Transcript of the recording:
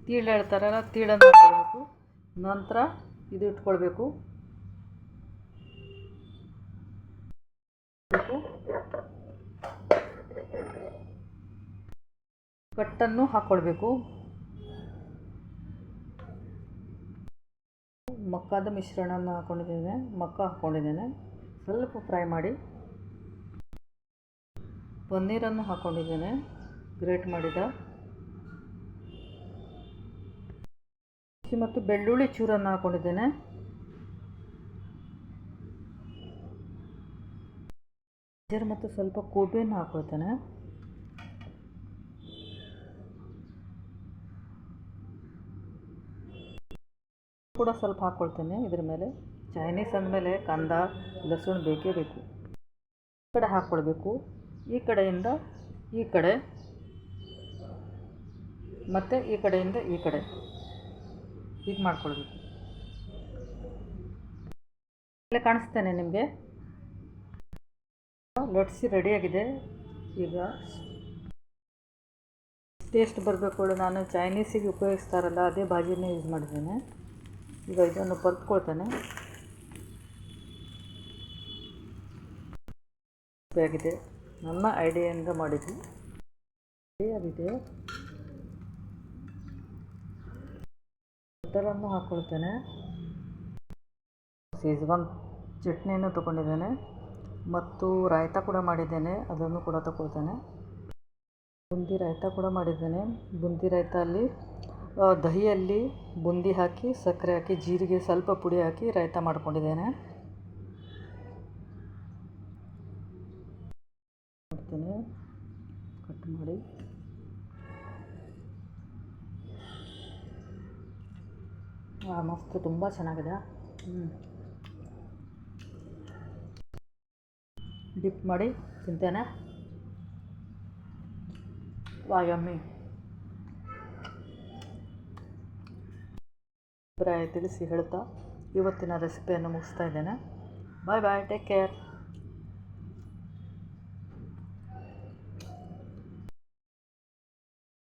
ತೀಳು ಹೇಳ್ತಾರಲ್ಲ, ತೀಳನ್ನು ಹಾಕ್ಕೊಳ್ಬೇಕು. ನಂತರ ಇದು ಇಟ್ಕೊಳ್ಬೇಕು. ಕಟ್ಟನ್ನು ಹಾಕ್ಕೊಳ್ಬೇಕು. ಮಕ್ಕದ ಮಿಶ್ರಣವನ್ನು ಮಕ್ಕ ಹಾಕ್ಕೊಂಡಿದ್ದೇನೆ. ಸ್ವಲ್ಪ ಫ್ರೈ ಮಾಡಿ ಪನ್ನೀರನ್ನು ಹಾಕ್ಕೊಂಡಿದ್ದೇನೆ, ಗ್ರೇಟ್ ಮಾಡಿದ ಮತ್ತು ಬೆಳ್ಳುಳ್ಳಿ ಚೂರನ್ನು ಹಾಕ್ಕೊಂಡಿದ್ದೇನೆ. ಮತ್ತು ಸ್ವಲ್ಪ ಕೋಬಿಯನ್ನು ಹಾಕ್ಕೊಳ್ತೇನೆ. ಕೂಡ ಸ್ವಲ್ಪ ಹಾಕ್ಕೊಳ್ತೇನೆ ಇದ್ರ ಮೇಲೆ. ಚೈನೀಸ್ ಅಂದಮೇಲೆ ಕಂದ ಲಸಣ ಬೇಕೇ ಬೇಕು. ಈ ಕಡೆ ಹಾಕ್ಕೊಳ್ಬೇಕು, ಈ ಕಡೆಯಿಂದ ಈ ಕಡೆ ಮತ್ತು ಈ ಕಡೆಯಿಂದ ಈ ಕಡೆ ಹೀಗೆ ಮಾಡ್ಕೊಳ್ಬೇಕು. ಇಲ್ಲೇ ಕಾಣಿಸ್ತೇನೆ ನಿಮಗೆ. ಲಟ್ಸಿ ರೆಡಿಯಾಗಿದೆ. ಈಗ ಟೇಸ್ಟ್ ಬರಬೇಕು. ನಾನು ಚೈನೀಸಿಗೆ ಉಪಯೋಗಿಸ್ತಾರಲ್ಲ ಅದೇ ಬಾಜಿನೇ ಯೂಸ್ ಮಾಡಿದ್ದೇನೆ. ಈಗ ಇದನ್ನು ಪರ್ತ್ಕೊಳ್ತೇನೆ. ಆಗಿದೆ, ನನ್ನ ಐಡಿಯಾಯಿಂದ ಮಾಡಿದ್ದು ಆಗಿದೆ. ಬಟರನ್ನು ಹಾಕ್ಕೊಳ್ತೇನೆ. ಶೇಜ್ವಾನ್ ಚಟ್ನಿಯನ್ನು ತೊಗೊಂಡಿದ್ದೇನೆ ಮತ್ತು ರಾಯ್ತ ಕೂಡ ಮಾಡಿದ್ದೇನೆ, ಅದನ್ನು ಕೂಡ ತಗೊಳ್ತೇನೆ. ಬೂಂದಿ ರಾಯ್ತ ಕೂಡ ಮಾಡಿದ್ದೇನೆ. ಬೂಂದಿ ರಾಯ್ತ ಅಲ್ಲಿ ದಹಿಯಲ್ಲಿ ಬೂಂದಿ ಹಾಕಿ, ಸಕ್ಕರೆ ಹಾಕಿ, ಜೀರಿಗೆ ಸ್ವಲ್ಪ ಪುಡಿ ಹಾಕಿ ರಾಯ್ತ ಮಾಡ್ಕೊಂಡಿದ್ದೇನೆ. ಮಾಡ್ತೇನೆ ಕಟ್ ಮಾಡಿ. ಮಸ್ತ್, ತುಂಬ ಚೆನ್ನಾಗಿದೆ. ಡಿಪ್ ಮಾಡಿ ತಿಂತೇನೆ. ಯಮ್ಮಿ. ಅಭಿಪ್ರಾಯ ತಿಳಿಸಿ ಹೇಳ್ತಾ ಇವತ್ತಿನ ರೆಸಿಪಿಯನ್ನು ಮುಗಿಸ್ತಾ ಇದ್ದೇನೆ. ಬಾಯ್ ಬಾಯ್, ಟೇಕ್ ಕೇರ್.